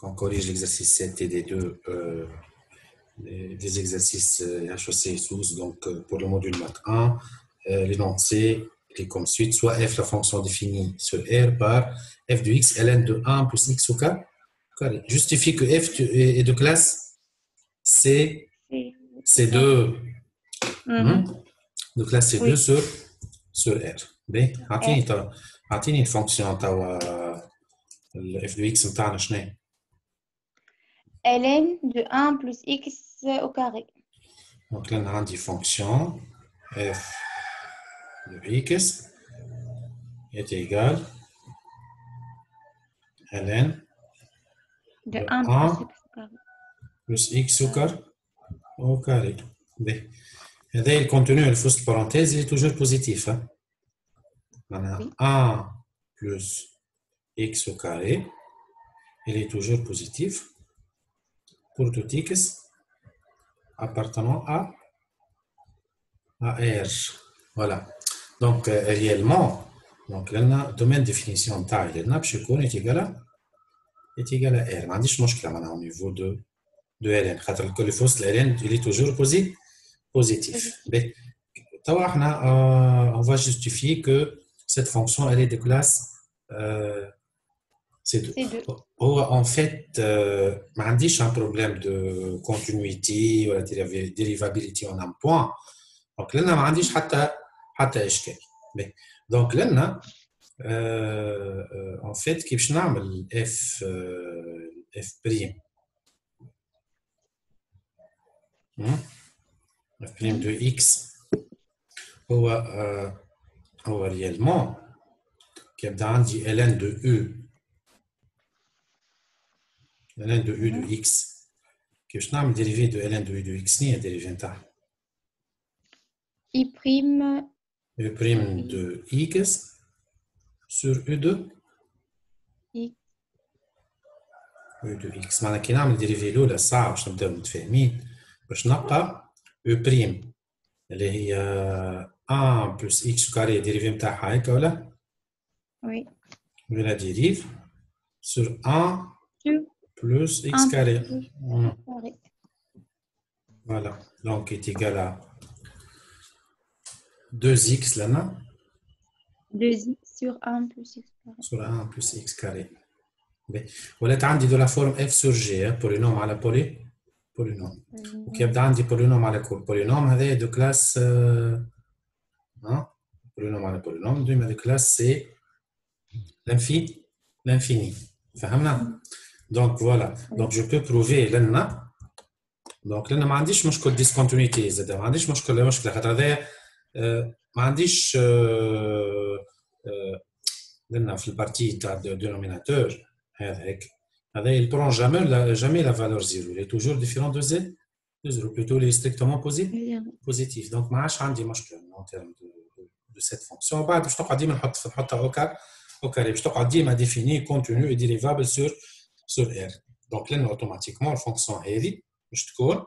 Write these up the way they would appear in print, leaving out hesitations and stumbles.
on corrige l'exercice 7 et des deux des exercices HEC sous. Donc, pour le module maths 1, l'énoncé est comme suite, soit f, la fonction définie sur R par f de x ln de 1 plus x au carré. Justifie que f est de classe C2. De classe C2 sur R. أعطيني الفونكسيون توا f de x نتاعنا شنو؟ ln de 1 plus x au carré. Donc là, on a une fonction f de x est égale ln de 1 plus x au carré. هذا le contenu le fausse parenthèse il est toujours positif. Hein? On a 1 plus x au carré, il est toujours positif pour tout x appartenant à R. Voilà. Donc, réellement, donc, le domaine de définition de taille est égal à R. ما عنديش مشكلة معناها au niveau de Ln. خاطر الكل فوسط Ln il est toujours positif. On va justifier que cette fonction elle est de classe C2. En fait, ما عنديش un problème de continuité ou la dérivabilité en un point. Donc, لأن ما عنديش حتى إشكال. Donc, لأن en fait كيفاش نعمل f prime f prime de x هو réellement كيبدا عندي ln de u ln de u de x كيفاش نعمل dérivé de ln de u de x هي dérivé نتاعها i prime u prime de x sur u de x معناها كي نعمل ديريفي الاولى الساعه باش نبداو متفاهمين باش نلقى u prime اللي هي 1 plus x carré dérivé نتاعها هيك ولا؟ Oui. Je la dérive sur 1 plus x carré. Voilà, donc est égal à 2x là, 2x sur 1 plus x carré. Sur 1 plus x carré. ولات عندي de la forme f sur g, polynôme على polynôme. وكيبدا عندي polynôme على polynôme هذا de classe polynôme على polynôme ديما de classe c'est l'infini. فهمنا؟ Donc voilà, donc je peux prouver لأن donc لأن ما عنديش مشكل discontinuité زاد ما عنديش مشكلة خاطر هذايا ما عنديش لأن في البارتي تاع dénominateur هذا هيك هذا il prend jamais la valeur 0 il est toujours différent de z de 0 plutôt il est strictement positif donc ما عادش عندي مشكلة en termes de cette fonction بعد باش تقعد ديما نحطها au carré باش تقعد ديما défini continu et dérivable sur R donc là automatiquement la fonction هذه باش تكون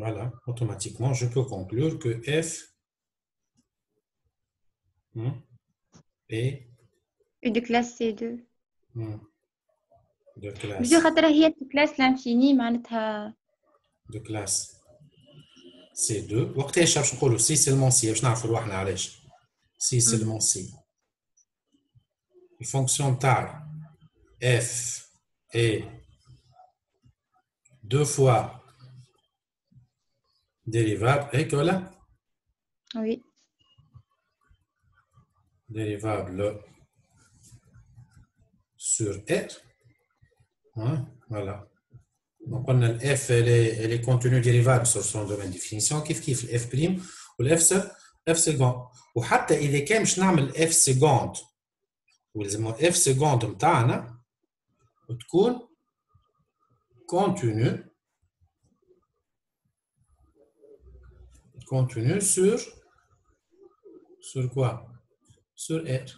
voilà automatiquement je peux conclure que f est de classe C2 de classe بجو خاطر هي classe l'infini معناتها de classe C2 وقتاش باش نقولوا C seulement C باش نعرفوا روحنا علاش C seulement C الفونكسيون تاع f est deux fois dérivable هيك ولا؟ Oui. Dérivable sur R. Voilà. Donc on a le f, elle est contenue dérivable sur son domaine de définition. Kif le f prime ou le f second. Ou حتى إذا كان مش نعمل f second ولازم f second متاعنا وتكون continue sur quoi? Sur R.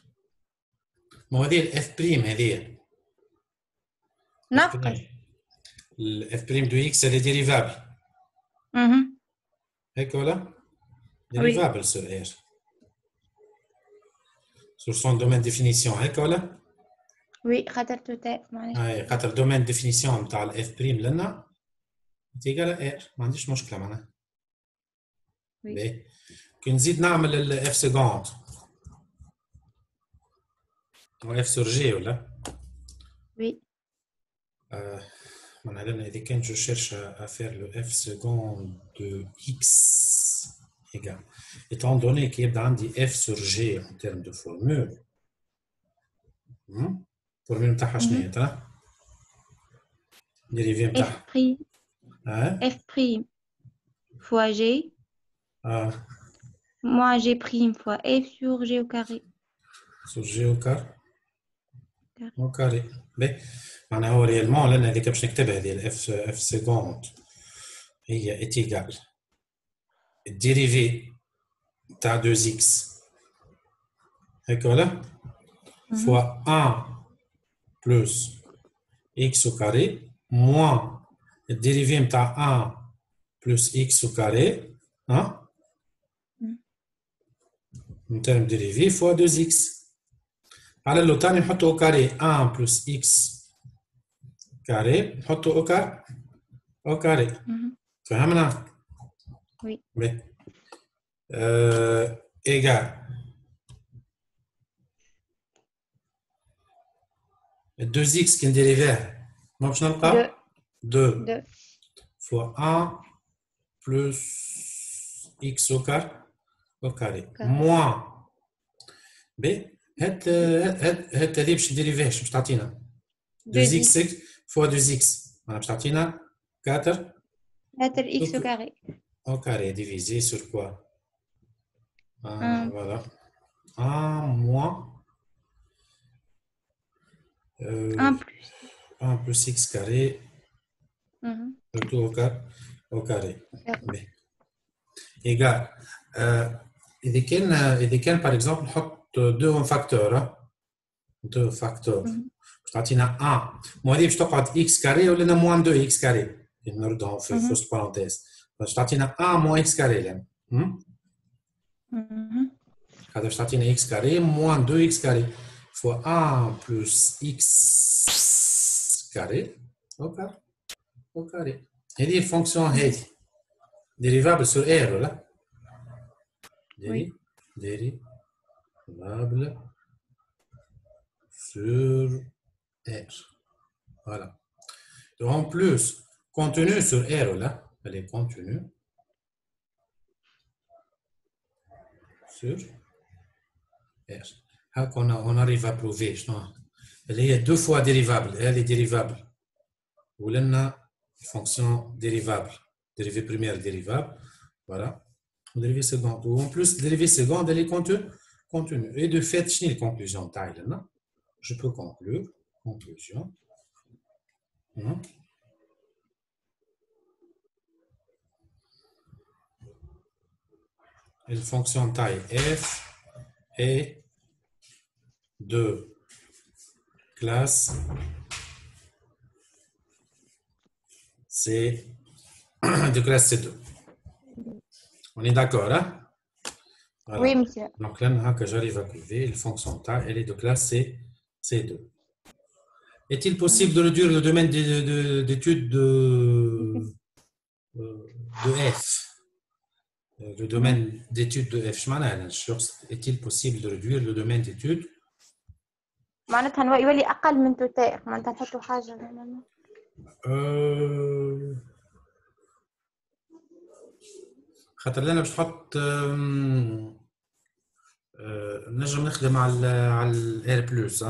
ما هذه ال f prime هذه. ناقص. ال f prime de x elle est dérivable. هيك ولا؟ Dérivable sur R. Sur son domaine de définition هيك ولا؟ Oui, خاطر توتال معلش. خاطر دومين ديفينيسيون نتاع الاف بريم لنا تيجال ار، ما عنديش مشكله معناها. Oui. باهي كي نزيد نعمل الاف سيكوند و اف سور جي ولا Oui. معناها لنا اذا كان جو شيرش ا فير لو اف سيكوند دو اكس ايجال étant donné كي يبدا عندي اف سور جي en termes de formule الفورمول نتاعها شنو هي ترى؟ ديريفي F نتاعها prime. F prime fois G moins G prime fois F sur G au carré. سور جي او كاري. باهي معناها هو ريالمون لنا هذيك باش نكتبها هذه الاف سيكوند هي ايتيغال الديريفي تاع 2 اكس هيك ولا فوا 1 بلس اكس او كاري موان الديريفي نتاع 1 بلس اكس او كاري ها من ترم ديريفي فوا 2 اكس على اللو تاني نحطو او كاري 1 بلس اكس كاري نحطو او كاري فهمنا؟ Oui. باهي ايجال 2 اكس كي نديريفيه ما باش نلقى 2 فوا 1 بلس اكس او كاري موان باهي هات هذه باش نديريفيهش باش تعطينا 2 اكس فوا 2 اكس معناها باش تعطينا 4 4 x au carré. Au carré divisé sur quoi? Voilà. 1 moins 1 plus x carré le tout au carré. Égal. إذا كان par exemple نحط 2 فاكتور 2 فاكتور باش تعطينا 1 مو هذه باش تقعد x carré ولا موان 2 x carré نردهم في وسط بارونتيز باش تعطينا 1 موان x carré لان هذا باش تعطينا x carré موان 2 x carré فوا 1 بلس x carré au carré هذه الفونكسيون هذه ديريفابل سور r ولا dérivable sur R. Voilà. Donc, en plus, contenu sur R, là, elle est contenue sur R. On arrive à prouver. Elle est 2 fois dérivable. Elle est dérivable. Ou l'on fonction dérivable. Dérivée première dérivable. Voilà. Dérivée seconde. Ou en plus, dérivée seconde, elle est contenue. Et de fait, je n'ai pas conclusion taille. Je peux conclure. Conclusion. Une fonction taille f est de classe C, de classe C2. On est d'accord, hein? Voilà. Oui, monsieur. Donc là, que j'arrive à prouver, la fonction taille, elle est de classe C2. Est-il possible de réduire le domaine d'étude de F? Le domaine d'étude de F, est-il possible de réduire le domaine d'étude? معناتها يولي أقل من توتال معناتها نحطوا حاجة خاطر لنا باش نحط نجم نخدم على الار بلس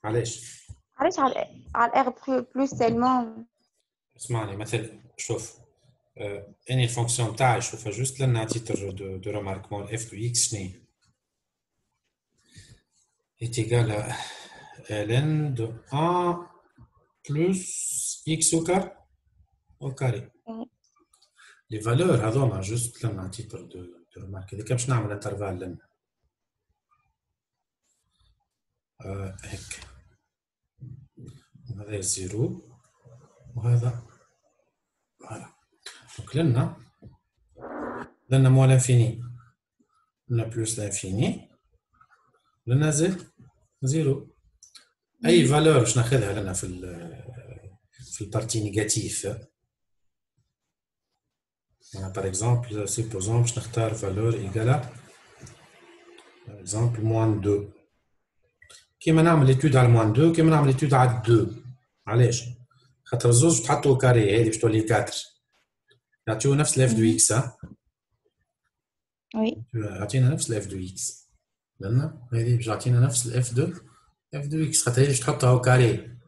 علاش على الار بلس سيلمون اسمعني مثلا شوف اني الفونكسيون تاعي شوفها جوست لنا تيتر دو ريماركمون اف دو اكس شنو est égal à ln de 1 plus x au carré. Les valeurs هذوما juste لنا تيتر دو ريمارك إذا كان باش نعمل انترفال لنا هيك هذا زيرو وهذا فوالا دونك لنا موال انفيني لنا بلوس لانفيني لنا زيرو اي فالور باش ناخذها لنا في البارتي نيجاتيف. par exemple supposons باش نختار valeur égale par exemple -2. كيما نعمل ليتود على -2 كيما نعمل ليتود على 2. علاش؟ خاطر الزوز تحطوا كاري هذه باش تولي 4 يعطيو نفس الاف دو اكس. وي يعطينا نفس الاف دو اكس لان هذه باش يعطينا نفس الاف دو اكس خاطر هذه باش تحطها هو كاري.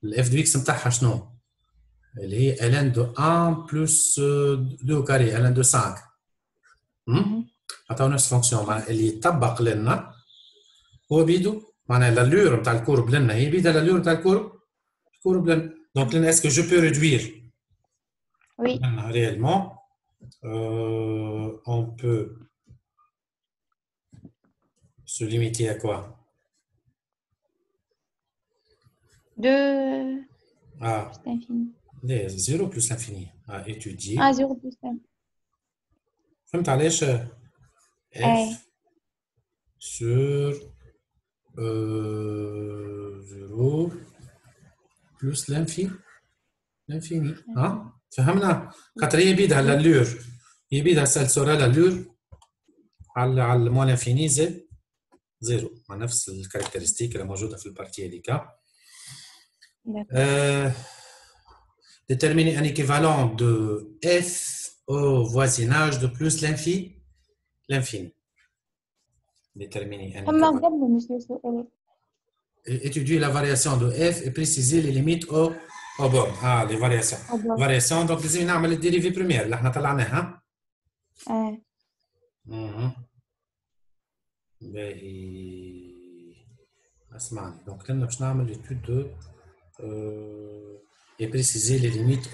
الاف دو اكس نتاعها شنو؟ اللي هي ln دو 1 بلس 2 كاري ln دو 5. عطاو نفس فونكسيون معناها اللي يطبق لنا هو بيدو معناها لالور نتاع الكورب لنا هي بيدها لالور نتاع الكورب لنا. دونك لنا اسكو جو بو ريدوير وي réellement on peut se limiter à quoi? 2 Ah, plus l'infini. 0 plus l'infini à étudier. 0 plus l'infini. فهمت علاش f sur 0 plus l'infini. فهمنا؟ خاطر هي بيدها لالور هي بيدها سلسورة لالور على الموان انفيني زد 0 مع نفس الكاركترستيك اللي موجودة في البارتي هذيك. Déterminer un équivalent de f au voisinage de plus l'infini. Déterminer un équivalent. Étudier la variation de f et préciser les limites au bornes. Les variations. Variation, donc لازم نعمل الديريفي بريمير اللي احنا طلعناها. باهي اسمعني دونك لنا باش نعمل ليتود دو et préciser les limites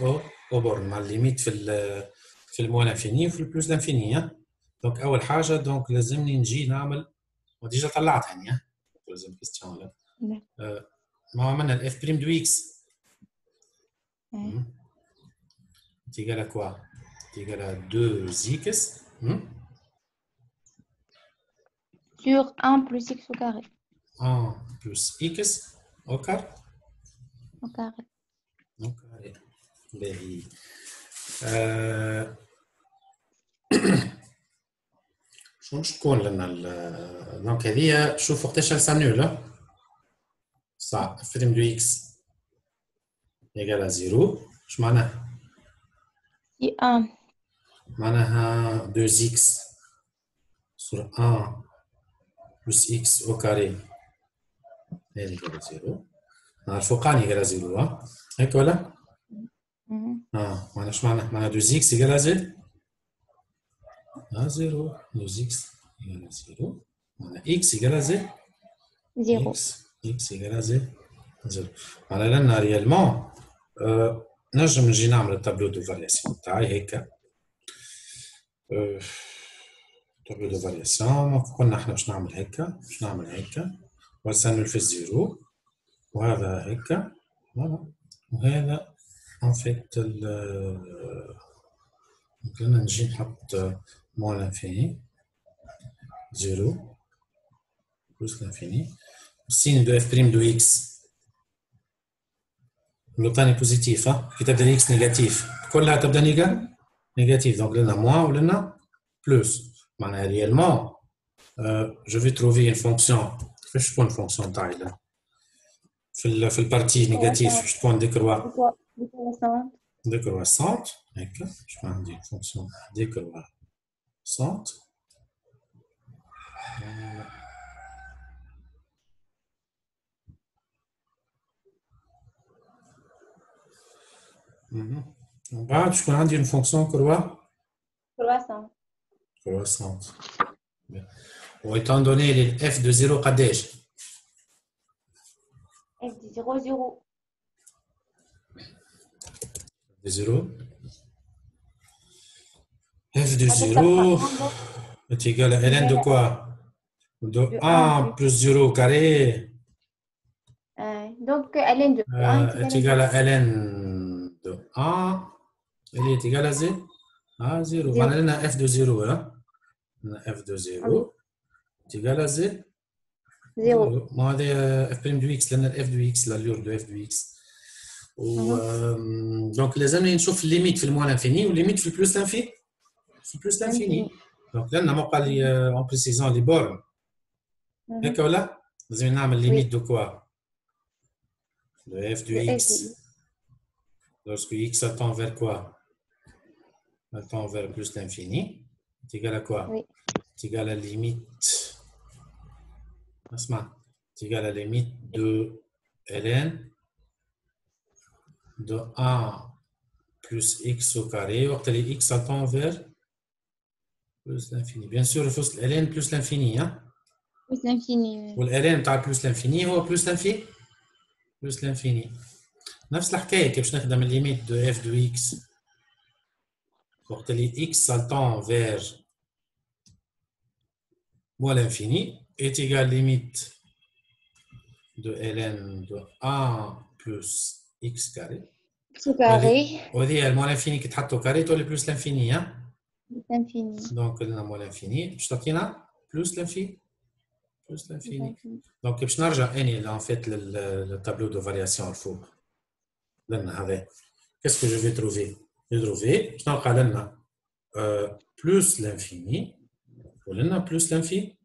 au bornes مع الليميت في الموان انفيني وفي البلوس لانفيني. دونك اول حاجه دونك لازمني نجي نعمل وديجا طلعت هاني لازم كيستيون ولا ما عملنا الاف بريم دو اكس تيجال كوا تيجال 2 x sur 1 plus x au carré. 1 plus x au carré. Au carré. Au carré. باهي شنو تكون لنا دونك هذه شوفوا وقتاش سانول صح فريم دو اكس يقال 0 اش معناها؟ سي 1 معناها 2 اكس sur 1 plus x au carré هذه يقال 0 الفوقاني يقال 0 هيك ولا؟ معناها اش معناها؟ معناها 2 x يقال 0 0 2 x يقال 0 معناها x يقال 0 x يقال 0 معناها لنا ريالمون نجم نجي نعمل التابلو دو فارياسيون تاعي هيك تابلو دو فارياسيون قلنا احنا باش نعمل هيك باش نعمل هيك وسنلف في الزيرو وهذا هيك فوالا وهذا ان فيت ممكن نجي نحط موان انفيني 0 بلس الانفيني السين دو اف بريم دو اكس لوطاني بوزيتيف كي تبدا اكس نيجاتيف كلها تبدا نيجاتيف دونك لنا موان ولنا بلس معناها ريالمون جو في تروفي ان فونكسيون كيفاش تكون الفونكسيون تاعي في البارتي نيجاتيف باش تكون ديكرواسونت هيك باش عندي فونكسيون ديكرواسونت ومن بعد شكون عندي une fonction croissante. وإيتان دوني لل f de 0 قداش؟ f de 0 0 de 0 f de 0 est égal à ln de quoi? De 1 plus 0 carré. Donc ln de 1 est égal à ln de 1 elle est égale à 0 à 0 معناها لنا f de 0 f de 0 est égal à 0 0. ما هذا اف بريم دو اكس لان الاف دو اكس لالور دو اف دو اكس. دونك لازمني نشوف الليميت في الموان انفيني والليميت في البلوس لانفيني. في البلوس لانفيني. دونك لان ما قال لي اون بريسيزون لي بورن هكا ولا؟ لازم نعمل ليميت دو كوا؟ دو اف دو اكس. Lorsque x tend vers quoi? Elle tend vers plus l'infini. C'est égal à quoi? Oui. C'est égal à la limite. C'est égal à la limite de ln de 1 plus x au carré. Or, les x tend vers plus l'infini. Bien sûr, il faut ln plus l'infini. Hein? Plus l'infini. Ou ln plus l'infini ou plus l'infini? Plus l'infini. نفس الحكايه كي باش نخدم الليميت دو اف دو اكس وقت اللي x tend vers moins l'infini est égal limite de ln de 1 plus x carré. X au carré. وهذه الموان l'infini كي تحطو كاري تولي بلوس l'infini. Plus l'infini. دونك قلنا موان l'infini باش تعطينا بلوس l'infini. بلوس l'infini. دونك باش نرجع اني ان فيت للتابلو دو فارياسيون الفوق. لنا هذا qu'est-ce que je vais trouver? Je vais trouver باش نلقى لنا plus l'infini ولنا plus l'infini.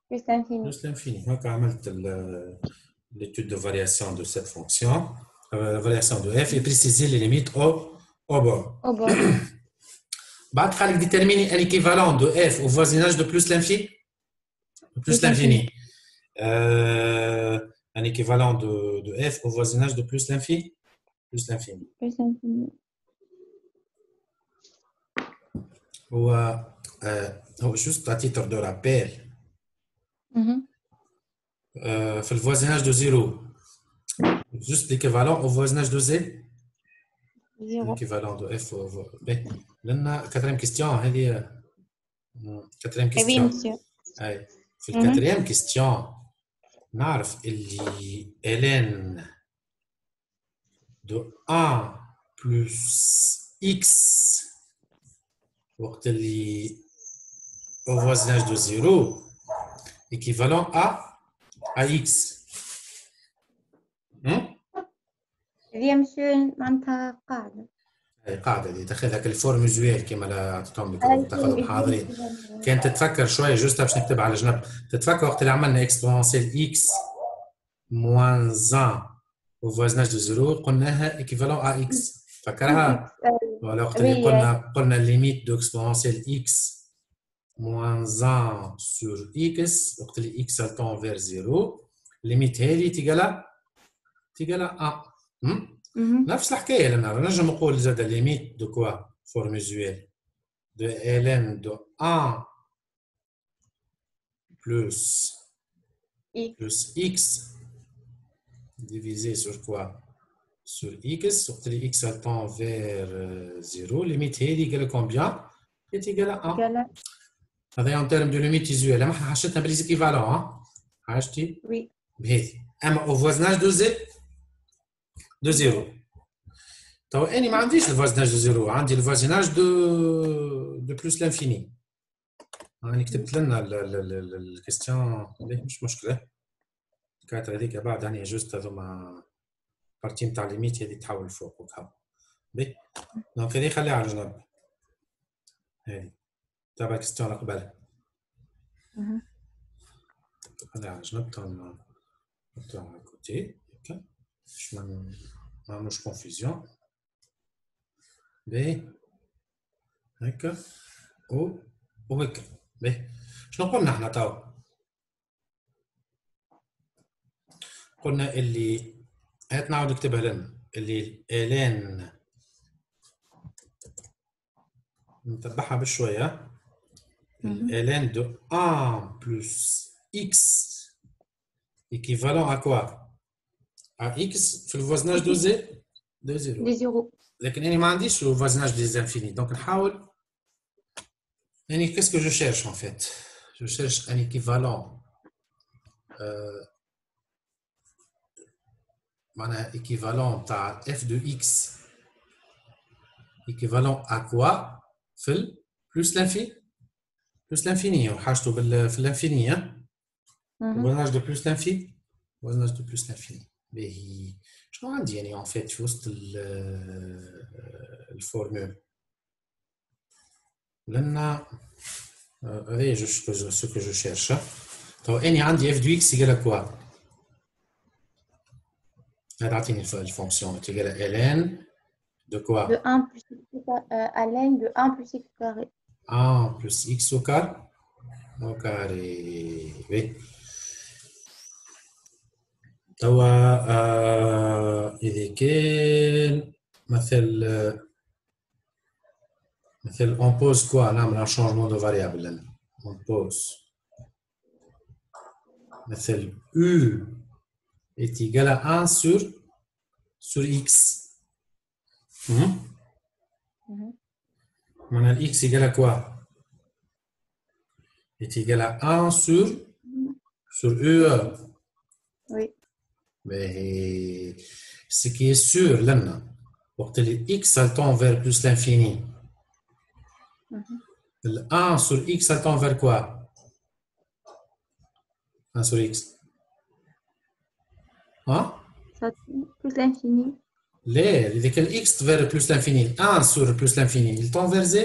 Plus l'infini. Plus l'infini. هكا عملت l'étude de variation de cette fonction, la variation de f et préciser les limites au bord. Au bord. بعد خليك déterminer un équivalent de f au voisinage de plus l'infini. Plus l'infini. Un équivalent de f au voisinage de plus l'infini. Plus l'infini. Plus l'infini. هو juste à titre de rappel. في le voisinage de 0. Juste l'équivalent au voisinage de z. 0. L'équivalent de f au لنا quatrième question هذه quatrième question. Oui, monsieur. أي في الquatrième question نعرف اللي ln de 1 plus x وقت اللي au voisinage de 0 équivalent à x. هذه monsieur معناتها قاعدة. أي قاعدة دي تاخذها كالفورموزويل كما لا تعطيهم لكم تاخذهم حاضرين. كان تتفكر شوية جوست باش نكتبها على جنب. تتفكر وقت اللي عملنا اكسبونسيال x moins 1 au voisinage de 0 قلناها équivalent à x. فكرها؟ ولا وقت اللي قلنا limite d'exponentielle x moins 1 sur x وقت اللي x tend vers 0 limite هذه تيجال 1. نفس الحكايه لنا نجم نقول زاد limite de quoi forme usuelle de ln de 1 plus x divisé sur quoi? Sur x وقت اللي x tend vers 0 limite هذه égale combien? est égale à 1. هذا en termes de limite usuelle. احنا حشتنا بالإيكيفالون. حاجتي؟ Oui. بهذه. اما au voisinage de 0. تو اني ما عنديش الفوازناج دو 0 عندي الفوازناج دو بلوس لانفيني. راني كتبت لنا الكيستيون مش مشكله كانت هذيك بعد هاني جوست هذوما بارتي نتاع ليميت هذه تحول فوق وكا بي. دونك هذه خليها على جنب. هذه تابع الكيستيون اللي قبلها خليها على جنب نحطوها على كوتي هكا باش ما نعملوش كونفيزيون. باهي هكا وهكا. باهي شنو قلنا احنا تو؟ قلنا اللي هات نعاود نكتبها لنا اللي ln نتبعها بشويه. ln de 1 plus x équivalent à quoi? À x في الفوازناج دو 0. لكن أنا ما عنديش le voisinage des infinis. Donc نحاول يعني qu'est-ce que je cherche en fait? Je cherche un équivalent معناها équivalent تاع f de x équivalent à quoi في plus l'infini وحاجته في الانفيني. voisinage de plus l'infini. Voisinage de plus l'infini. Mais je me dis, en fait, juste le formule. Là, ce que je cherche. Donc, n عندي f de x égale à quoi? تعطيني الfonction est égale à ln de quoi? De 1 plus x à ln de 1 plus x au carré. 1 plus x au carré. Au carré. Oui. توا إذا كان مثل on pose quoi? نعمل un changement de variable. On pose مثل u est égal à 1 sur x. On a x égale à quoi? Est égal à 1 sur e. Oui. Mais ce qui est sûr, là, pour que x tend vers plus l'infini, le 1 sur x tend vers quoi? 1 sur x. Hein? Ça tend plus l'infini. Dès que x vers plus l'infini, 1 sur plus l'infini, il tend vers z?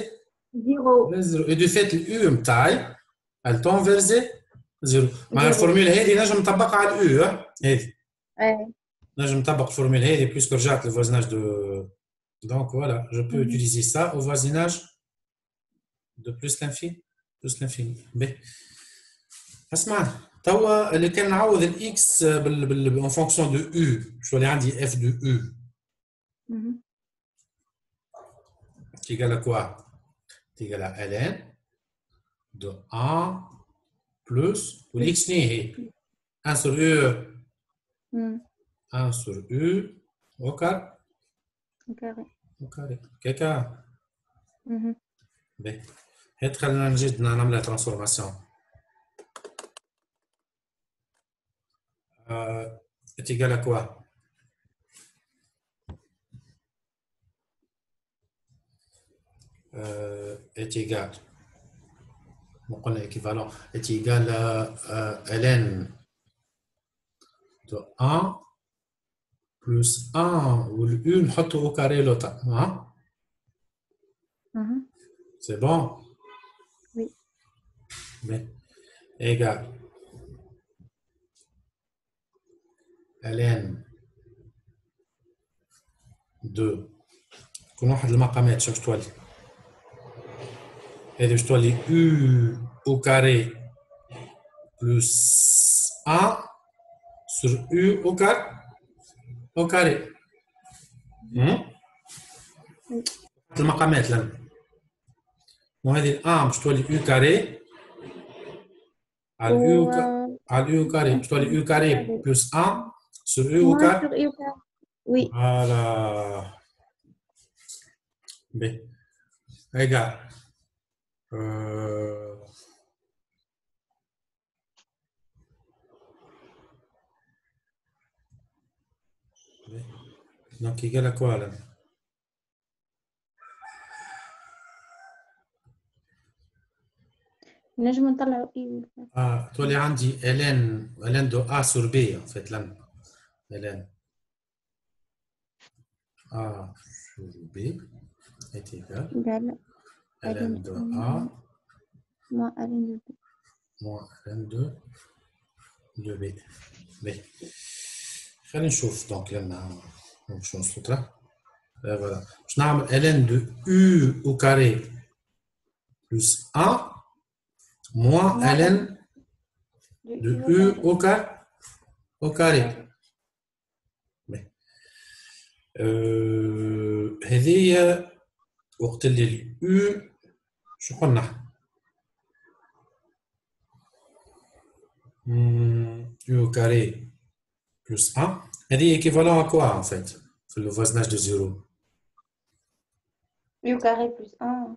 0. Et du fait, u taille, elle tend vers z? 0. مع الفورمولا هذه نجم نطبقها على اليو هذه. نجم نطبق الفورمولا هذه puisque رجعت le voisinage de. Donc voilà, je peux utiliser ça au voisinage de plus l'infini. Plus l'infini. B. اسمع توا اللي كان نعوض الاكس en fonction de u شو اللي عندي f de u qui égale à quoi? C'est égal à ln de 1 plus ou x n'est 1 sur u 1 sur u au carré. Au carré. Au carré. كيكا. باهي هات خلينا نجد نعمل transformation. Est égal à quoi? Est égal. Donc on est équivalent. Est égal à ln de 1 plus 1 ou le 1 نحطه au carré l'autre. Hein? C'est bon? Oui. Mais égal. ln de كل واحد المقامات شوف تولي هذه باش تولي u au carré plus 1 sur u au carré المقامات لنا وهذه 1 باش تولي u carré على u carré باش تولي u carré plus 1 sur u au carré. Oui. Voilà. B. Égal. Donc égal à quoi là? نجم نطلعوا اي. تولي عندي ln de a sur b en fait là. ln a sur b est égal ln de a moins ln de b moins ln de b. B. خلينا نشوف دونك لنا شنو نوصلوا لها. Voilà. باش نعمل ln de u au carré plus 1 moins ln de u au carré. هذه وقت اللي u شو قلنا u au carré plus 1 هذه équivalent à quoi en fait le voisinage de 0 u au carré plus 1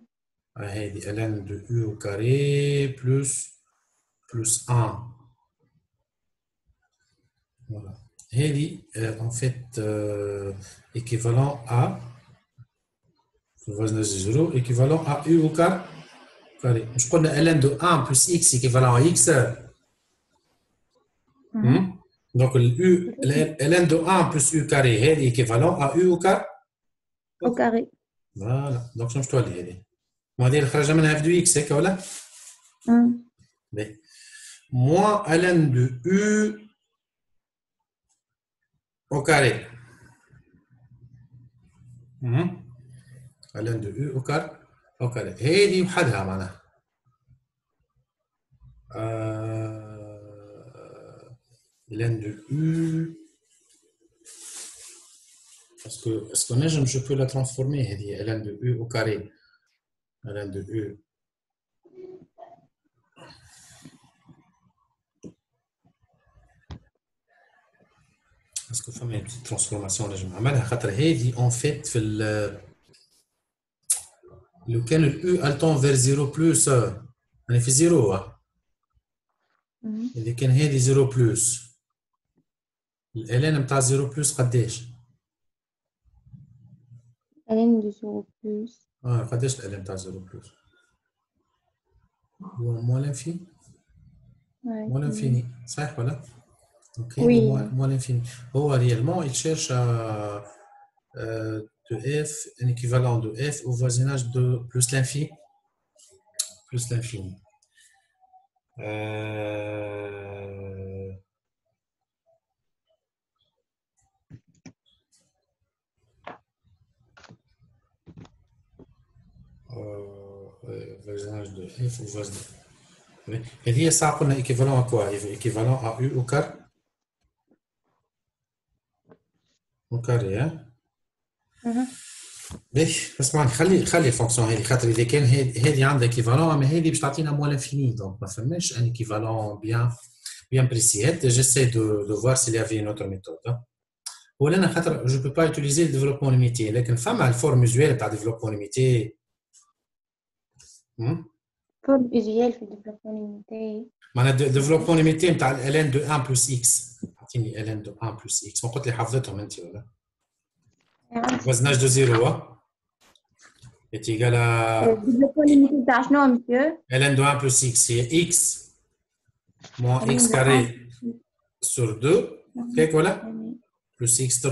هذه ln de u au carré plus 1 voilà هذه en fait équivalent à le voisinage de 0 équivalent à u au carré مش قلنا ln de 1 plus x équivalent à x Donc, ln de 1 plus u carré est équivalent à u au carré. Au carré. Voilà. Donc, je vais te dire. On va dire que je vais f de x, c'est quoi là? Moins ln de u au carré. ln de u au carré. Au carré. هذه وحدها معناها. ln de u. Est-ce que je peux la transformer? ln de u au carré. ln de u. Est-ce que je fais une petite transformation? Je vais faire en fait, lequel u tend vers 0 plus. On fait 0. إذا كان هذه 0 بلس الالان نتاع 0 بلس قداش؟ الان دو 0 بلس قداش الالان نتاع 0 بلس؟ هو موان لانفيني؟ موان لانفيني صحيح ولا؟ اوكي موان لانفيني هو réellement il cherche de f un équivalent de f au voisinage de plus l'infini voisinage de f au voisinage. Et dit ça qu'on a équivalent à quoi? Équivalent à u au carré. Au carré, hein? باهي اسمعني خلي الفونكسيون هذه خاطر اذا كان هذه عندها ايكيفالون اما هذه باش تعطينا موال انفيني دونك ما فماش ان ايكيفالون bien précis. J'essaie de voir s'il y avait une autre méthode. ولا خاطر je peux pas utiliser le développement limité لكن فما الفورم usuelle تاع développement limité. فورم usuelle في développement limité معناها développement limité نتاع ln de 1 plus x عطيني ln de 1 plus x ما قلت لي حفظتهم انت ولا voisinage de 0 est égal à développement limité تاع شنو monsieur ln de 1 plus x c'est x moins x carré sur 2 هيك ولا plus x3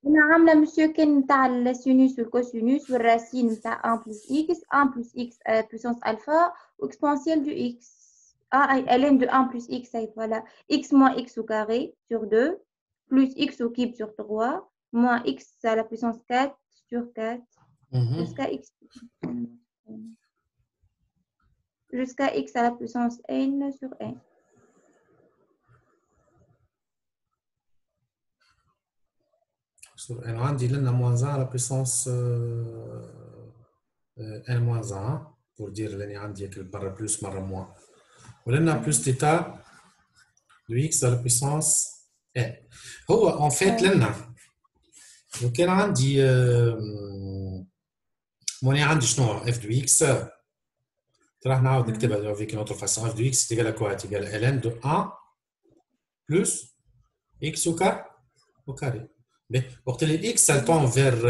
انا عامله مسيو كان نتاع السينوس والكوسينوس والراسين نتاع 1 plus x 1 plus x puissance alpha ou exponentielle du x ln de 1 plus x voilà x moins x au carré sur 2 plus x au cube sur 3 moins x à la puissance 4 sur 4 jusqu'à x à la puissance n sur n. Sur n عندي لنا moins 1 à la puissance n moins 1 pour dire لاني عندي مرة plus مرة moins ولنا plus θ de x à la puissance n هو en fait لنا لو كان عندي موني عندي شنو f de x راح نعاود نكتبها avec une autre façon f de x c'est égal à quoi? C'est égal à ln de 1 plus x au carré. وقت اللي x ça tend vers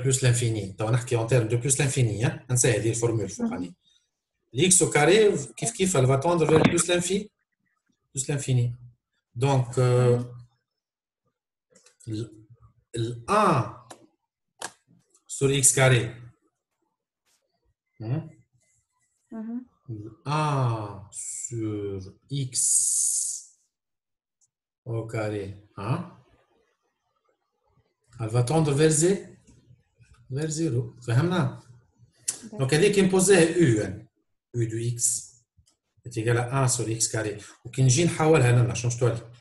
plus l'infini. تو نحكي en termes de plus l'infini ننسى هذه الفورمول فوقاني. x au carré كيف elle va tendre vers plus l'infini. Donc le 1 sur x carré. Le 1 sur x au carré. Elle va tendre vers 0. فهمنا؟ Donc هذيك نبوزيها u de x est égal à 1 sur x carré. وكي نجي نحولها لنا شنو تولي؟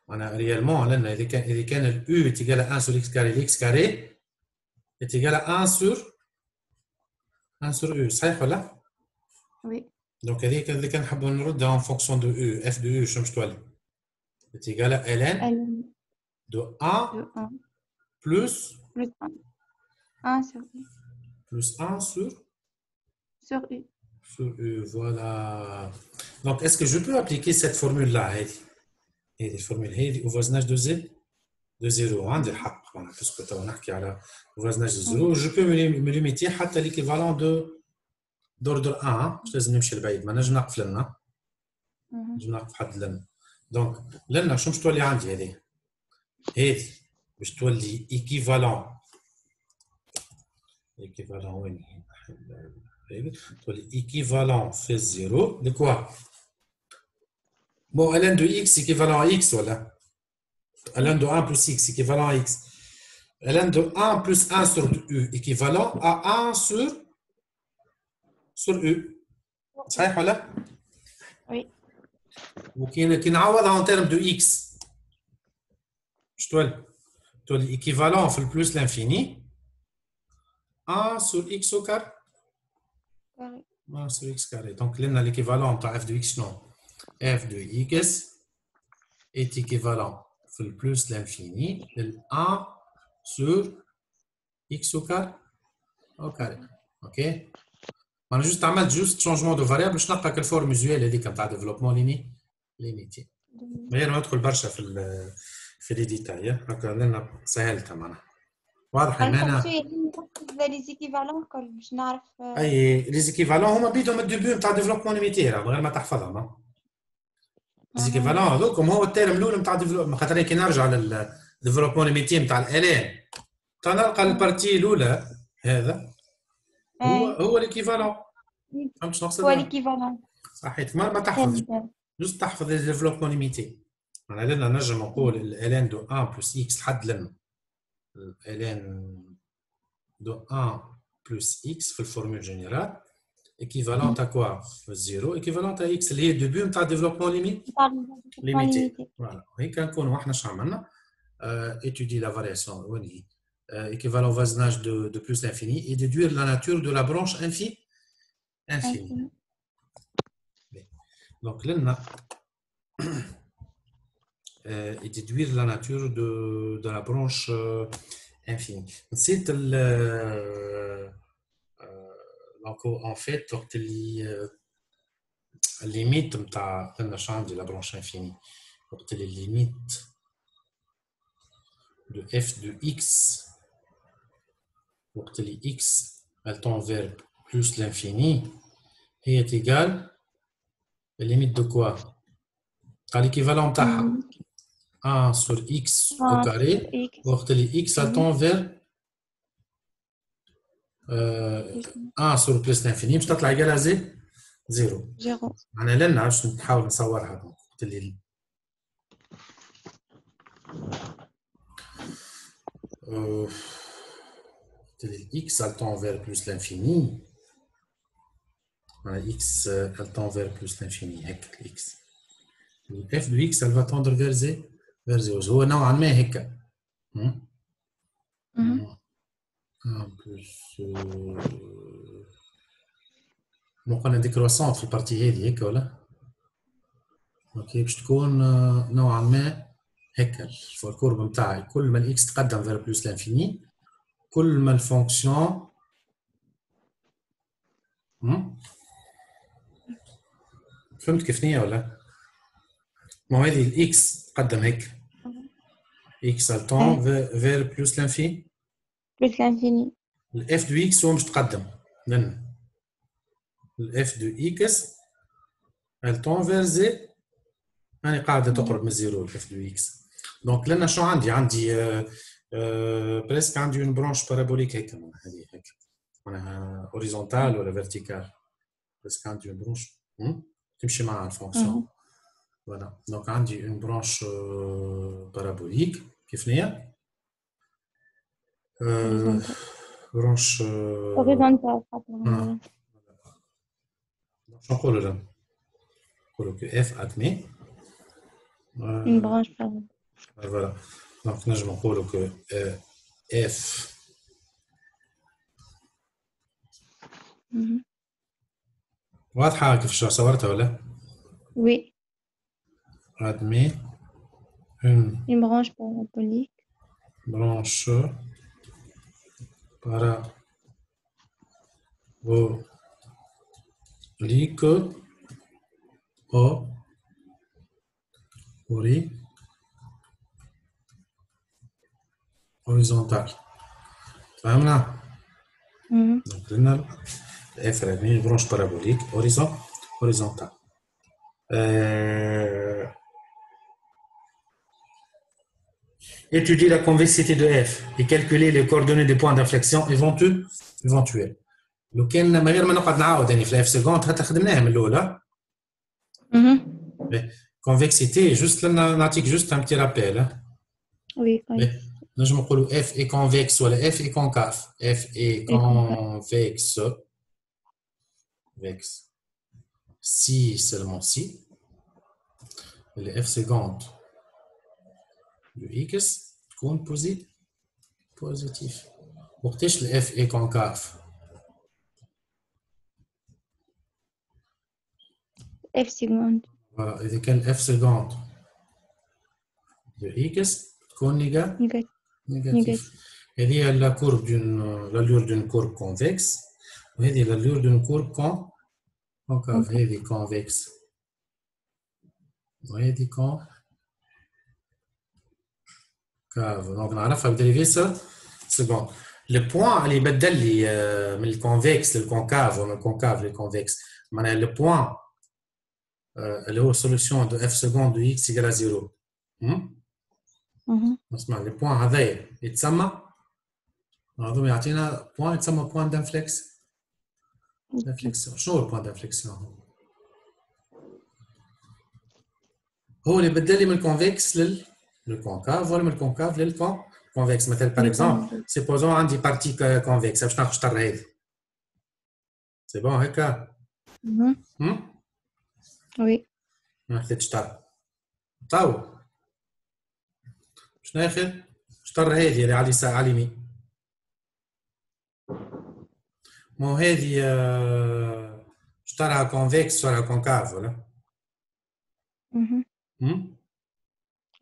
أنا réellement لأن إذا كان ال u est égal à 1 sur x carré x carré est égal à 1 sur u صحيح ولا؟ Oui. Donc هذيك اللي كنحبوا نردها en fonction de u f de u شنو تولي؟ est égal à ln de 1 plus 1 sur u plus 1 sur u. Sur u, voilà. Donc, est-ce que je peux appliquer cette formule-là, cette formule au voisinage de de 0 عندي الحق معناها باسكو تو نحكي على voisinage de 0 je peux me limiter حتى l'équivalent de d'ordre 1 مش لازم نمشي لبعيد ما نجم نقف لنا نجم نقف حد لنا دونك لنا شنو باش تولي عندي هذه باش تولي équivalent وين تولي équivalent fait 0 de quoi bon ln de x équivalent à x voilà ln de 1 plus x équivalent à x ln de 1 plus 1 sur u équivalent à 1 sur u صحيح ولا؟ Oui. وكي نعوضها en termes de x باش تولي équivalent في البلوس l'infini 1 sur x au carré 1 sur x carré donc لنا l'équivalent تاع f de x شنو f de x est équivalent في البلوس l'infini لل 1 sur x au carré ok انا جوست عملت جوست شونجمون دو فاريابل باش نلقى الفورم فيزوال هذيك نتاع ديفلوبمون لينيتي من غير ما ندخل برشا في لي ديتاي هكا لنا سهلتها معناها واضح انا لي زيكيفالون كل باش نعرف اي لي زيكيفالون هما بيدهم الديبي نتاع ديفلوبمون ليميتي من غير ما تحفظهم لي زيكيفالون هذوكم هو التيرم الاول نتاع ديفلوبمون خاطر كي نرجع للديفلوبمون ليميتي نتاع الالان تنلقى البارتي الاولى هذا هو ليكيفالون فهمت شنو نقصد؟ هو ليكيفالون صحيح ما تحفظ جوست تحفظ لي ديفلوبمون ليميتي معناها لنا نجم نقول الالان دو 1 بلس اكس لحد لنا الالان دو 1 بلس اكس في الفورمول جينيرال équivalent à quoi 0 équivalent à x اللي هي الديبي نتاع ديفلوبمون ليميتي فوالا هيك نكونوا احنا شنو عملنا étudier la variation وين هي équivalent voisinage de plus l'infini et déduire la nature de la branche infinie. Donc, là, et déduire la nature de la branche infinie. C'est donc en fait, les limites de la branche infinie. Donc, les limites de f de x. Donc, les x, elles tend vers plus l'infini, est égal à la limite de quoi? À l'équivalent de 1 sur x au carré, donc les x, elles tend vers 1 sur plus l'infini, باش تطلع égal à 0. أنا لن نعرفش نحاول نصورها دونك قلت لي x elle tend vers plus l'infini. X elle tend vers plus l'infini. X. F de x elle va tendre vers 0. هو نوعا ما هيك. plus ممكن ديكروسون في البارتي هذه هيك ولا؟ اوكي باش تكون نوعا ما هيك الكورب نتاعي كل ما الاكس تقدم vers plus l'infini كل ما الفونكسيون فهمت كيف نية ولا؟ ما هذه الاكس تقدم هيك اكس التون vers plus l'infini الاف دو اكس هو مش تقدم لأن الاف دو اكس التون vers زي يعني قاعدة تقرب من الزيرو الاف دو اكس دونك لأن شنو عندي بريسك عندي اون برانش بارابوليك هيك هذه هيك معناها هوريزونتال ولا فيرتيكال بريسك عندي اون برانش تمشي مع الفونكسيون فوالا دونك عندي اون برانش بارابوليك كيف هي برانش هوريزونتال شنو نقولوا لهم نقولوا كو اف ادمي une branche voilà donc نجم نقولوا كو اف واضحة كيفاش صورتها ولا؟ Oui. Admet une branche parabolique. Branche parabolique horizontal. فهمنا؟ Mhm. Donc, قلنا اف راه برونش بارابوليك horizontal. Étudier la convexité de f et calculer les coordonnées des points d'inflexion éventuels. لو كان من غير ما نقعد نعاود يعني في الاف سكوند حتى خدمناها من الاولى. Convexité, juste نعطيك juste un petit rappel. Oui, oui. نجم نقولوا f est convexe ولا f est concave. f est convexe. Si seulement si. Le f seconde de x تكون positif. وقتاش le f est concave? F seconde. Voilà, إذا كان f seconde de x تكون négatif. هذه la courbe l'allure d'une courbe convexe وهذه l'allure d'une courbe concave. هذه convexe وهذه concave. Donc نعرفها بدريفي seconde. Le point اللي يبدل لي من الكونفكس للكونكاف ومن الكونكاف للكونفكس معناها le point اللي هو solution de f seconde de x égale à 0. نسمع le point هذايا يتسمى هذوما يعطينا point يتسمى point d'inflexion. شنو هو البوان d'inflexion؟ هو اللي بدل لي من الكونفكس للكونكاف ولا من الكونكاف للكونفكس. مثلا par exemple supposons عندي partie convexe باش ناخذ شطر هذه. C'est bon هكا؟ Oui. ناخذ شطر. طاو. باش ناخذ شطر هذه اللي على اليسار على اليمين. مو هذه شطرها كونفكس شطرها كونكاف ولا؟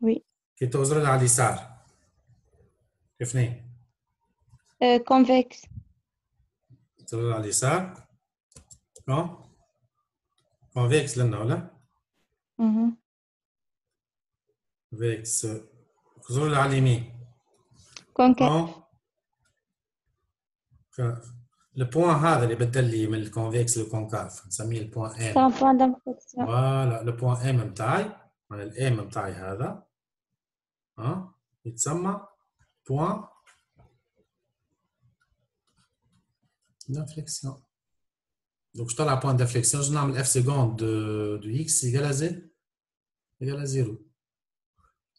Oui. كي توزر على اليسار. كيفني؟ Convexe. توزر على اليسار. كونفكس لنا ولا؟ كونفكس. توزر على اليمين. Concave. البوان هذا اللي بدل لي من الكونفكس للكونكاف نسميه البوان ام. C'est un point d'inflexion. فوالا البوان ام نتاعي معناها الام نتاعي هذا يتسمى بوان d'inflexion. Donc je طلع بوان d'inflexion je نعمل اف سكوند دو اكس égale à 0.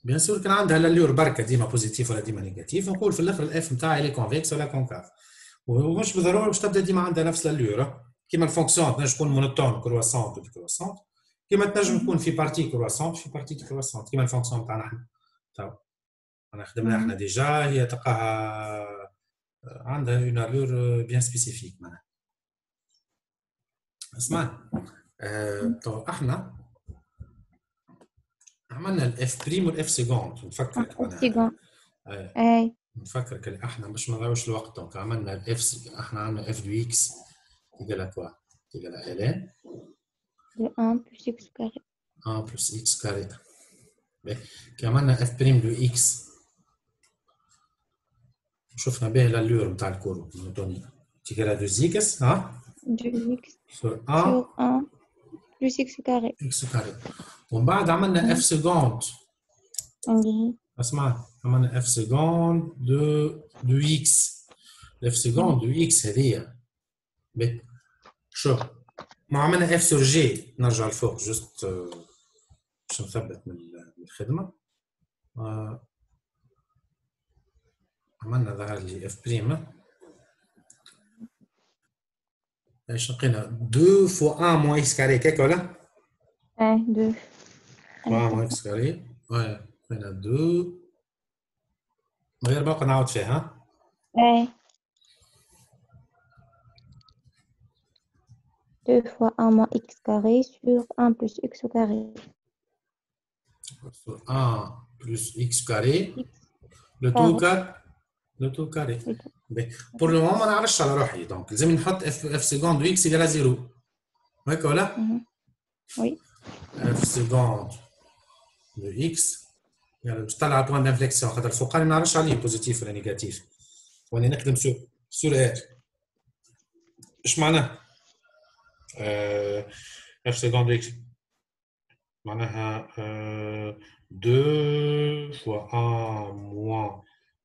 بيان سور كان عندها لالور بركه ديما بوزيتيف ولا ديما نيجاتيف نقول في الاخر الاف نتاعي لي كونفكس ولا كونكاف. ومش بالضروره باش تبدا ديما عندها نفس اللور كيما الفونكسيون تنجم تكون مونوتون كرواسونت ديكرواسونت كيما تنجم تكون في بارتي كرواسونت في بارتي ديكرواسونت كيما الفونكسيون تاعنا احنا. تو انا خدمنا احنا ديجا هي تلقاها عندها اون اللور بيان سبيسيفيك معناها. اسمع تو احنا عملنا الاف بريم والاف سيكوند نفكرك معناها. نفكرك اللي احنا باش ما نضيعوش الوقت. دونك عملنا الاف احنا عملنا اف دو اكس ايكال كوا ايكال ال 1 plus x carré 1 plus x carré. كي عملنا اف بريم دو اكس شفنا به اللور نتاع الكورب المونوتونيه ايكال دو زيكس دو x sur 1 plus x carré. ومن بعد عملنا اف سكوند. اسمع عملنا اف سكوند دو اكس. اف سكوند دو اكس هذيا شوف ما عملنا اف سور جي نرجع لفوق جست باش نثبت من الخدمه. عملنا ظهر لي اف بريم ايش لقينا 2 fois 1 moins x carré كيك ولا؟ 2 moins x carré. لقينا 2 من غير باقي نعاود فيها. 2 fois 1 moins x carré sur 1 plus x au carré. Sur 1 plus x carré. Le tout carré. Pour le moment ما نعرفش على روحي دونك لازم نحط اف سكوند دو اكس égale à 0 هكا ولا؟ Oui. اف سكوند دو اكس يعني باش تطلع بوان دانفليكسيون خاطر الفوقاني ما نعرفش عليه بوزيتيف ولا نيجاتيف واني نخدم سور ار ايش معناه؟ اف سكوند اكس معناها 2 فوا 1 موان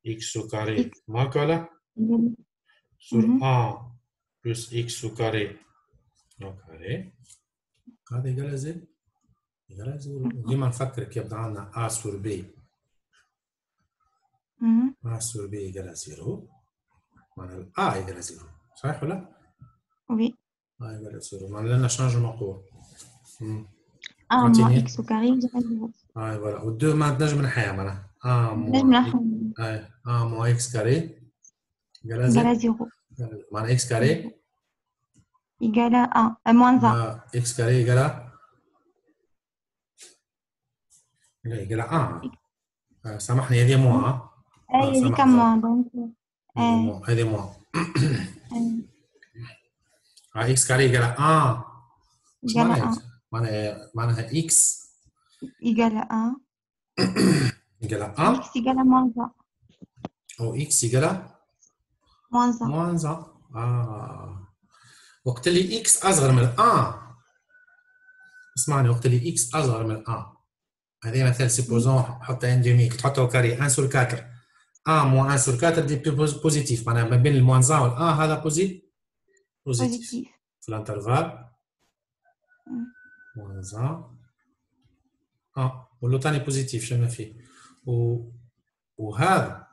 اكس او كاري ماك ولا sur 1 plus x au carré au carré هذا يقال زين يقال زين ديما نفكر كيف يبدا عندنا a sur b a sur b يقال 0 معناها a يقال 0 صحيح ولا؟ وي a يقال 0 معناها لنا شانجمون قوة موان اكس وكاري يقال 0 فوالا و 2 ما تنجم نحيها معناها نجم نحيها a موان x كاري يقال 0 معناها x كاري يقال موان 1 x كاري يقال يقال 1 سامحني هذه موان هذه كم موان دونك هذه موان اكس كاري يقال 1 معناها اكس يقال 1 يقال 1 اكس يقال موان 1 او اكس يقال موان 1 وقت اللي اكس اصغر من 1 اسمعني وقت اللي اكس اصغر من 1 هذه مثلا سيبوزون حط انديميك تحطه كاري 1 sur 4 1 moins 1 sur 4 دي بوزيتيف معناها ما بين الموان 1 وال 1 هذا بوزيتيف في الانترفال موان 1 واللو ثاني بوزيتيف شنو فيه وهذا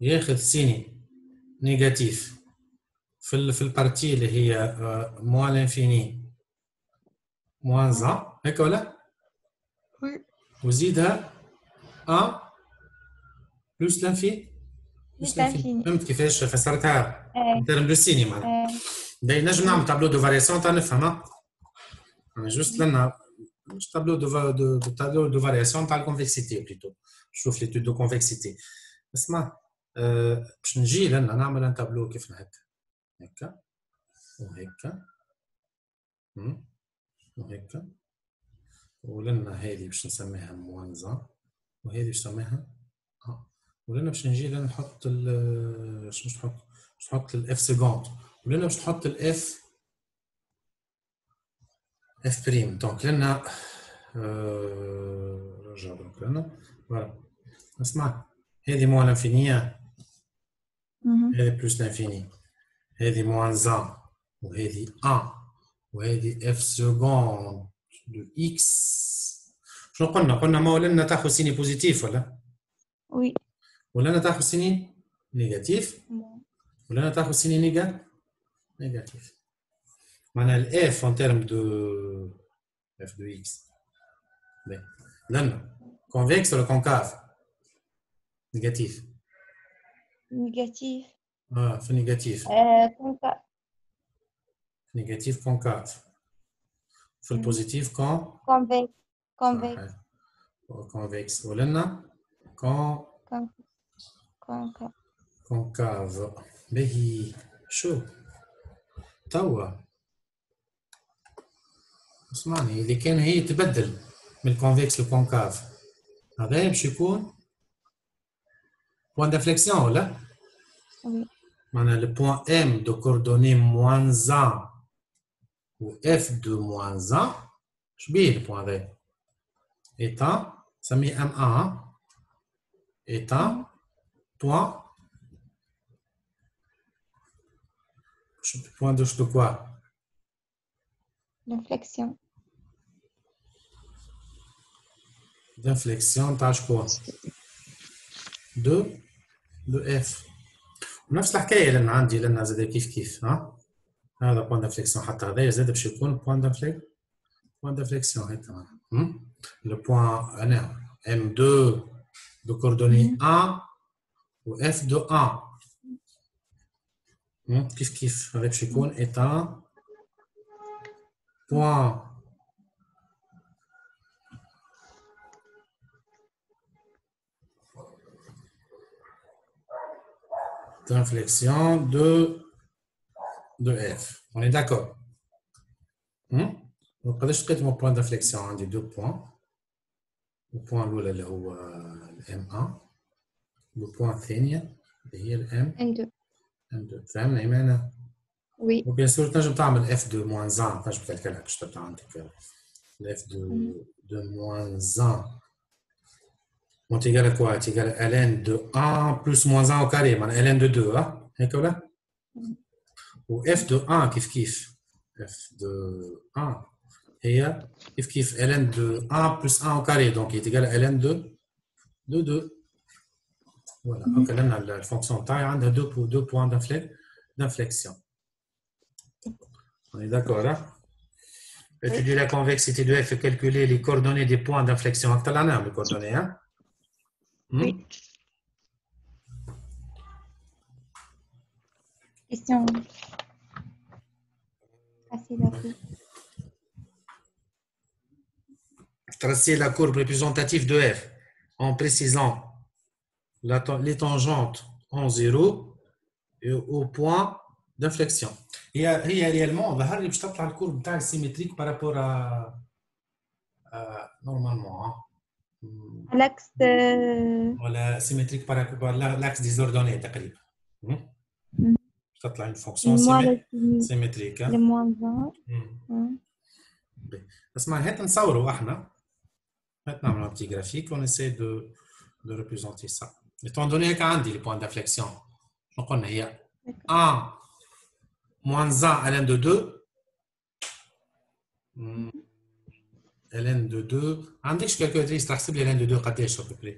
ياخذ سيني نيجاتيف في البارتي اللي هي موان لانفيني موان 1 هيك ولا؟ وزيدها 1 بلس لانفيني فهمت كيفاش فسرتها ان ترم دو سيني معناها داي نجم نعمل تابلو دو فارياسيون تاع نفهمها انا جوست لنا مش تابلو دو فارياسيون تاع الكونفكسيتي بليتو شوف ليتود دو كونفكسيتي اسمع باش نجي لنا نعمل ان تابلو كيف هكا وهكا وهكا ولنا هذه باش نسميها موانزا وهذه باش نسميها ولنا باش نجي لنا نحط باش نحط الاف سكوند ولنا باش نحط الاف بريم دونك لنا رجع دونك لنا فوالا اسمع هذه موان لانفينية هذه بلس لانفيني هذه موان 1 وهذه 1 وهذه اف سكوند دو اكس شنو قلنا ما ولنا تاخذ سيني بوزيتيف ولا وي ولنا تاخذ سيني نيجاتيف ولنا تاخذ سيني نيجاتيف معناها الاف ان تيرم دو اف دو اكس لنا كونفكس ولا كونكاف نيجاتيف في نيجاتيف كونكاف نيجاتيف كونكاف في البوزيتيف كونفكس ولنا كونكاف باهي شو توا اسمعني اللي كان هي تبدل من الكونفكس للكونكاف هذا باش يكون بوان دانفليكسيون ولا؟ معناها لو بوان ام دو كوردوني موان 1 و اف دو موان 1 شبيه البوان هذا؟ ايتا نسميه ام 1 ايتا بوان point de quoi? D'inflexion تاع شكون؟ دو اف ونفس الحكايه لان عندي لان زاد كيف ها هذا بوان دانفليكسيون حتى هذايا زاد باش يكون بوان دانفليكسيون هيك لو بوان انا ام 2 دو كوردوني 1 و اف دو 1 كيف هذا باش يكون ايتا بوان d'inflexion de F. On est d'accord? Donc, quand je traite mon point d'inflexion, on a deux points. البوان الأولى اللي هو M1 والبوان الثانية اللي هي M2. M2 فهمنا إيمانا؟ Oui. وبيان سور تنجم تعمل F2 moins 1 تنجم تكلكلها باش تبدا عندك F2 moins 1 est égal à quoi? C'est égal à ln de 1 plus moins 1 au carré, ln de 2, hein? D'accord? Ou f de 1, kif. F de 1, et kif, ln de 1 plus 1 au carré, donc il est égal à ln de 2. Voilà, donc la fonction de taille a deux points d'inflexion. On est d'accord, hein? Étudier la convexité de f et calculer les coordonnées des points d'inflexion. Tu as les coordonnées, hein? Oui. Question. Tracer la courbe. Tracer la courbe représentative de f en précisant les tangentes en 0 et au point d'inflexion. Et réellement, on va voir la courbe symétrique par rapport à normalement. Hein. L'axe. Voilà, symétrique par rapport à l'axe des ordonnées. تطلع une fonction symétrique. Le moins 20. اسمع هات نصوروا احنا هات نعملوا un petit graphique on essaie de représenter ça. Étant donné que عندي les points d'inflexion شنو قلنا هي 1 moins 1 ln de 2 ln de 2 عندكش كالكولاتريس تحسب لي ln de 2 قداش à peu près؟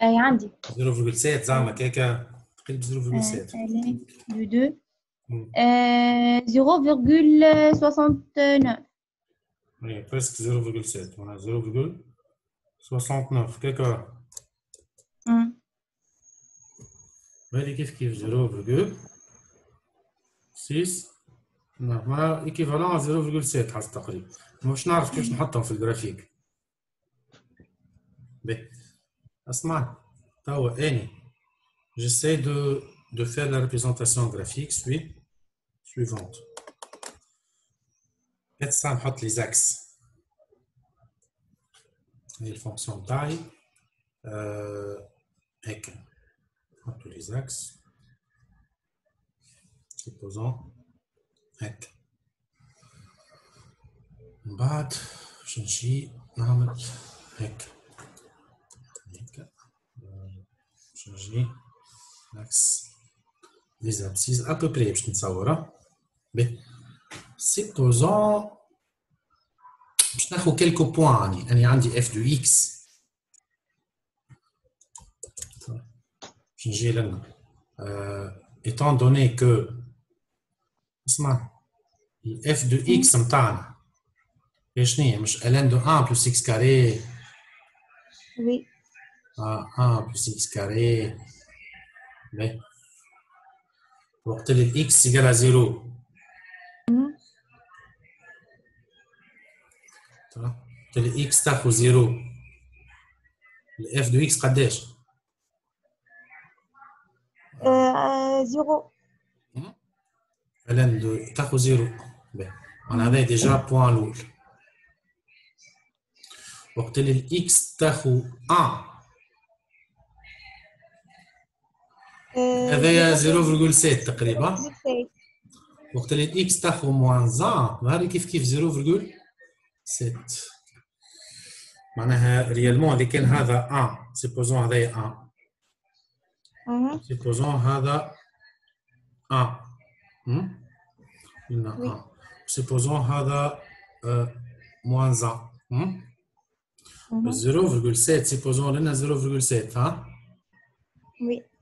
اي عندي 0.7 زعما كيكا تقريبا 0.7 ln de 2 0,69 Oui, presque 0,7. On a 0,69. Quelque. Mais كيف 0,6. ما équivalent à 0,7 حسب تقريبا. مش نعرف كيف نحطهم في الجرافيك. بي. اسمع. توا اني. J'essaie de faire la représentation graphique suivante. Ça, on met les axes. Les fonctions de taille. On tous les axes. Supposons. بعد نجي نعمل هيك. نجي l'axe des abscisses à peu près باش نتصورها. Supposons باش ناخذ quelques points يعني عندي f de x باش نجي لنا étant donné que اسمع f de x نتاعنا شنو هي مش ln de 1 plus x carré oui 1 plus x carré وقت اللي x égale à 0 ال x تاخذ 0 ال f de x قداش؟ 0 ln de تاخذ 0 انا هذا ديجا بوان الاول وقت اللي ال x تاخذ 1 هذايا 0.7 تقريبا وقت اللي ال x تاخذ موان 1 هذا كيف 0.7 معناها ريالمون اللي كان هذا 1 سيبوزون هذايا 1 سيبوزون هذا 1 قلنا 1 سيبوزون هذا موان 1 0.7 سيبوزون لنا 0.7 ها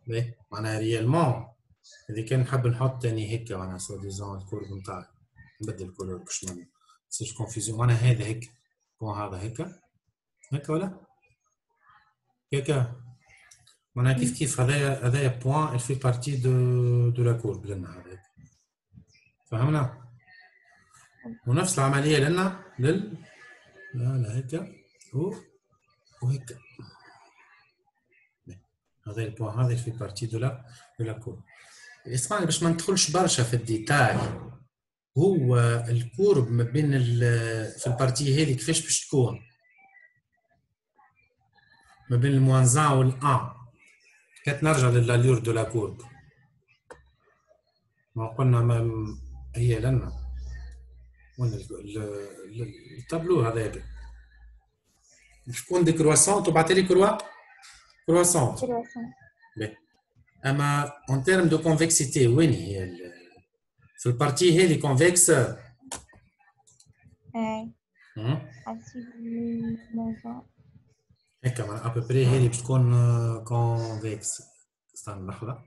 وي معناها ريالمون اذا كان نحب نحط ثاني هيك معناها سو ديزون الكورب نتاعي نبدل الكولور باش ما تصيرش كونفيزيون معناها هذا هيك بون هذا هيك ولا هيك معناها كيف هذايا بوان il fait partie de la courbe لنا هذاك فهمنا ونفس العمليه لنا لا هيك وهيك هذا البوان هذا في بارتي دو لا كورب اسمعني باش ما ندخلش برشا في الديتاي هو الكورب ما بين في البارتي هذه كيفاش باش تكون ما بين الموان 1 وال1 كانت نرجع للالور دو لا كورب ما قلنا ما هي لنا وين التابلو هذا شكون دي كرواسون تبعثي لي كرواسون اما اون تيرم دو كونفكسيتي وين هي في البارتي هي اللي كونفكس هيك ابري هي اللي باش تكون كونفكس. استنى لحظه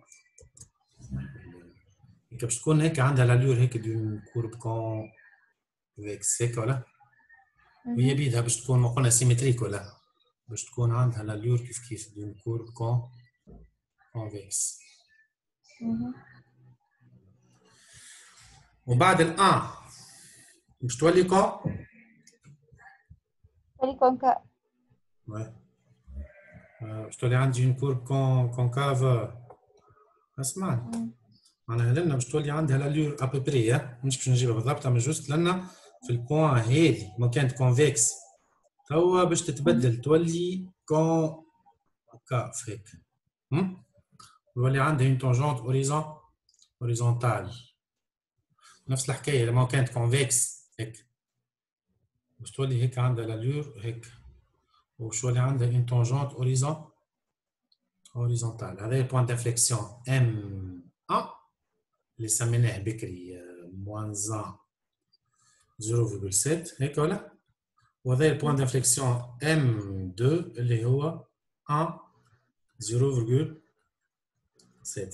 هيك باش تكون هيك عندها لالور هيك دون كورب كونفكس هيك ولا وهي بيدها باش تكون ما قلنا سيمتريك ولا باش تكون عندها لالور كيف دون كورب كونفكس. وبعد الان باش تولي كونكاف. باش تولي عندي اون كورب كونكاف. اسمعني معناها لنا باش تولي عندها لالور ابوبري مش باش نجيبها بالضبط اما جوست لنا في البوان هذه ما كانت كونفكس توا باش تتبدل تولي كونكاف هيك يولي عندها اون تونجونت هوريزونتال نفس الحكايه لما كانت كونفكس هيك باش تولي هيك عندها لالور هيك وباش تولي عندها اون تونجونت هوريزونتال. هذا البوان دانفليكسيون ام 1 اللي سميناه بكري موان 0.7 هيك ولا وهذا البوان دانفليكسيون ام 2 اللي هو 1 0.7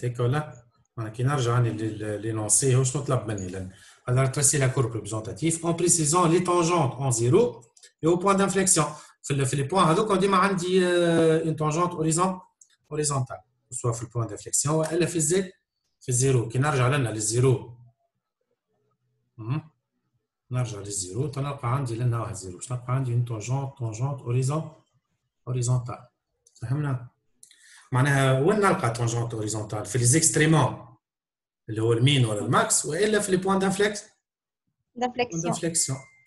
هيك ولا. انا كي نرجع لينونسي هو شنو طلب مني لان انا ترسي لا كورب ريبريزونتاتيف اون بريسيزون لي تونجونت اون زيرو et au point d'inflexion في les points هذوك ديما عندي une tangente horizontale سواء في البوان d'inflexion والا في الزيرو. كي نرجع لنا للزيرو نرجع للزيرو تنلقى عندي لنا واحد زيرو باش نلقى عندي une tangente horizontale. فهمنا معناها وين نلقى tangente horizontale في les extréments اللي هو المين ولا الماكس والا في les points d'inflexion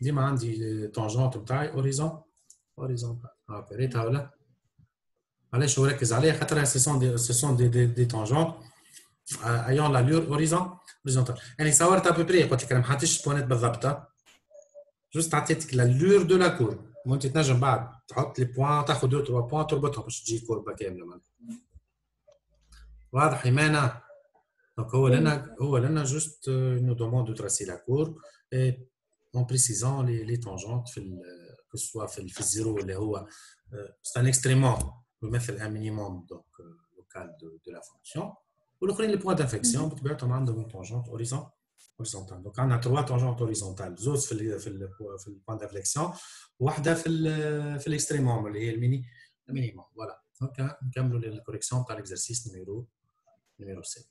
ديما عندي tangente بتاعي هوريزونتال. قريتها ولا؟ علاش نركز عليها؟ خاطر سيسون دي تونجونت ايون لالور هوريزونتال. يعني صورت ابوبري قلت لك انا ما حطيتش بوانات بالضبط جوست عطيتك لالور دو لا كور وانت تنجم بعد تحط لي بوان تاخذ 2 3 بوان تربطهم باش تجي كوربه كامله. واضح ايمانه؟ دونك هو لنا جوست نو دوموند دو تراسي لا كور en précisant les tangentes que ce soit في الزيرو اللي هو c'est un extrémement يمثل un minimum donc local de la fonction والاخرين les points d'inflexion بطبيعتهم عندهم une tangente horizontale. donc عندنا 3 tangentes horizontales زوج في البوان d'inflexion وواحده في الاكستريموم اللي هي المينيموم. فوالا دونك نكملوا الكوريكسيون تاع l'exercice numéro 7.